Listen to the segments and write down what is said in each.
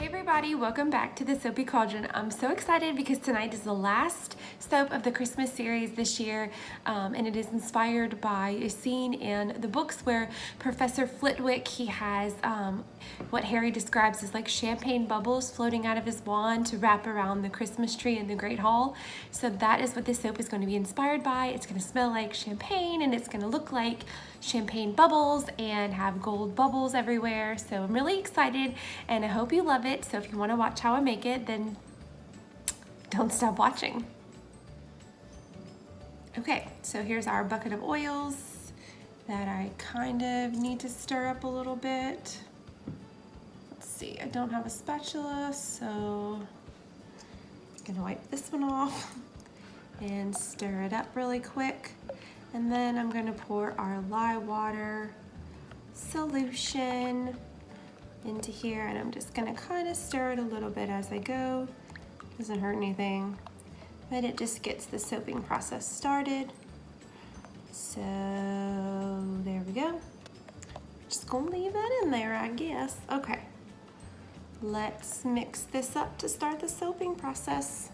Hey everybody, welcome back to the Soapy Cauldron. I'm so excited because tonight is the last soap of the Christmas series this year, and it is inspired by a scene in the books where Professor Flitwick, he has what Harry describes as like champagne bubbles floating out of his wand to wrap around the Christmas tree in the Great Hall. So that is what this soap is going to be inspired by. It's going to smell like champagne and it's going to look like champagne bubbles and have gold bubbles everywhere. So I'm really excited and I hope you love it. So if you want to watch how I make it, then don't stop watching. Okay, so here's our bucket of oils that I kind of need to stir up a little bit. Let's see, I don't have a spatula, so I'm gonna wipe this one off and stir it up really quick. And then I'm gonna pour our lye water solution into here, and I'm just gonna kind of stir it a little bit as I go. Doesn't hurt anything, but it just gets the soaping process started. So there we go. Just gonna leave that in there, I guess. Okay, let's mix this up to start the soaping process.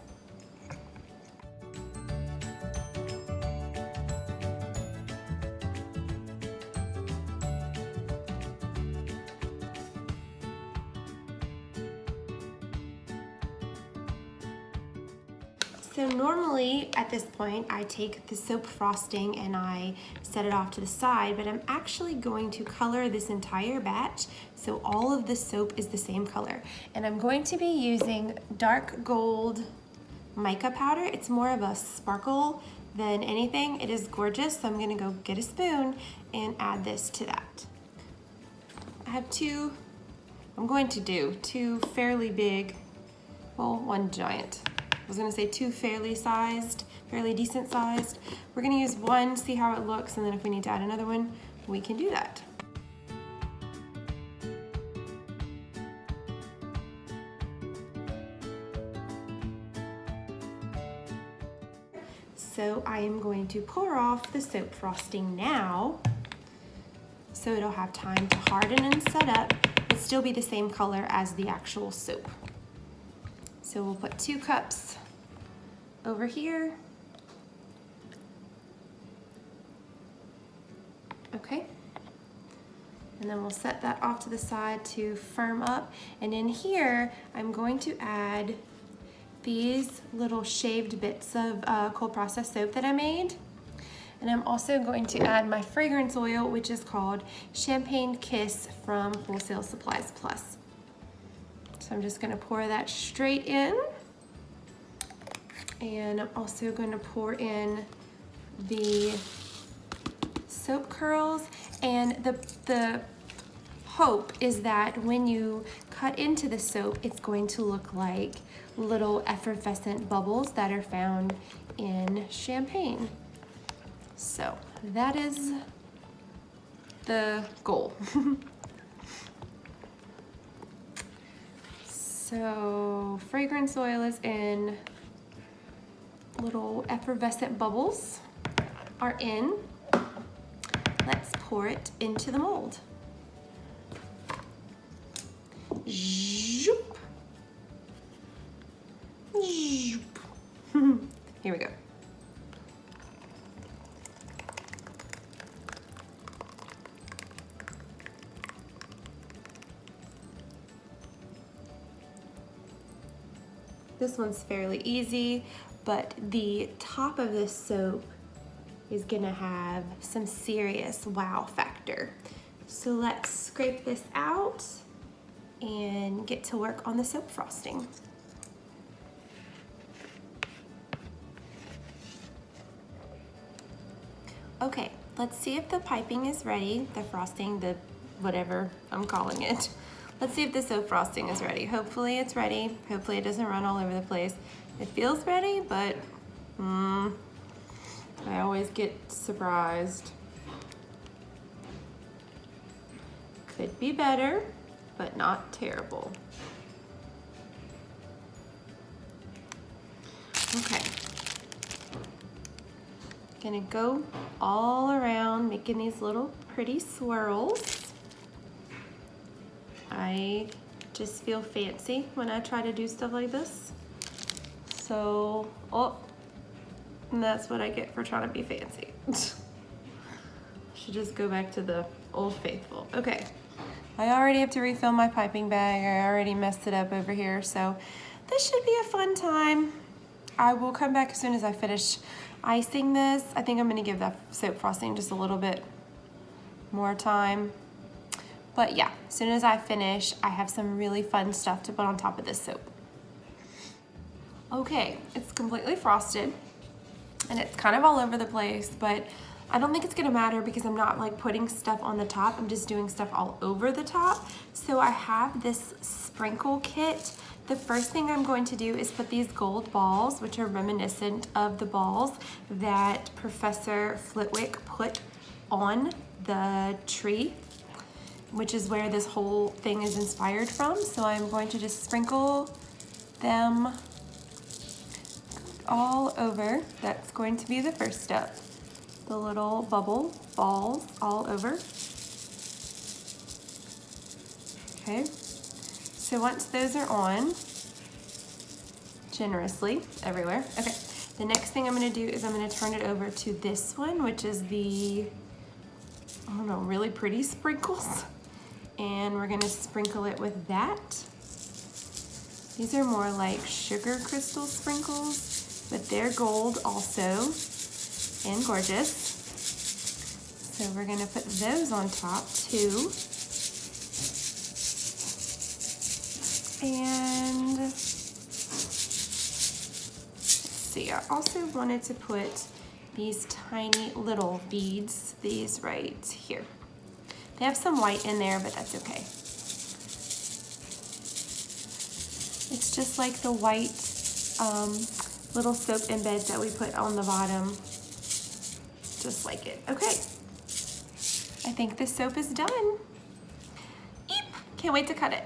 So normally at this point I take the soap frosting and I set it off to the side, but I'm actually going to color this entire batch so all of the soap is the same color. And I'm going to be using dark gold mica powder. It's more of a sparkle than anything. It is gorgeous, so I'm gonna go get a spoon and add this to that. I have I'm going to do two fairly big, well, one giant. I was gonna say two fairly decent sized. We're gonna use one, see how it looks, and then if we need to add another one, we can do that. So I am going to pour off the soap frosting now, so it'll have time to harden and set up, but still be the same color as the actual soap. So we'll put 2 cups over here. Okay. And then we'll set that off to the side to firm up. And in here, I'm going to add these little shaved bits of cold processed soap that I made. And I'm also going to add my fragrance oil, which is called Champagne Kiss from Wholesale Supplies Plus. So I'm just gonna pour that straight in. And I'm also gonna pour in the soap curls. And the hope is that when you cut into the soap, it's going to look like little effervescent bubbles that are found in champagne. So that is the goal. So fragrance oil is in, little effervescent bubbles are in. Let's pour it into the mold. Zoop. Zoop. Here we go. This one's fairly easy, but the top of this soap is gonna have some serious wow factor. So let's scrape this out and get to work on the soap frosting. Okay, let's see if the piping is ready, the frosting, the whatever I'm calling it. Let's see if the soap frosting is ready. Hopefully it's ready. Hopefully it doesn't run all over the place. It feels ready, but I always get surprised. Could be better, but not terrible. Okay. Gonna go all around making these little pretty swirls. I just feel fancy when I try to do stuff like this. So, oh, and that's what I get for trying to be fancy. Should just go back to the old faithful. Okay, I already have to refill my piping bag. I already messed it up over here, so this should be a fun time. I will come back as soon as I finish icing this. I think I'm gonna give that soap frosting just a little bit more time. But yeah, as soon as I finish, I have some really fun stuff to put on top of this soap. Okay, it's completely frosted and it's kind of all over the place, but I don't think it's gonna matter because I'm not like putting stuff on the top, I'm just doing stuff all over the top. So I have this sprinkle kit. The first thing I'm going to do is put these gold balls, which are reminiscent of the balls that Professor Flitwick put on the tree, which is where this whole thing is inspired from. So I'm going to just sprinkle them all over. That's going to be the first step. The little bubble balls all over. Okay, so once those are on, generously everywhere. Okay, the next thing I'm gonna do is I'm gonna turn it over to this one, which is the, I don't know, really pretty sprinkles. And we're gonna sprinkle it with that. These are more like sugar crystal sprinkles, but they're gold also and gorgeous. So we're gonna put those on top too. And let's see, I also wanted to put these tiny little beads, these right here. They have some white in there, but that's okay. It's just like the white little soap embeds that we put on the bottom. Just like it. Okay. I think this soap is done. Eep! Can't wait to cut it.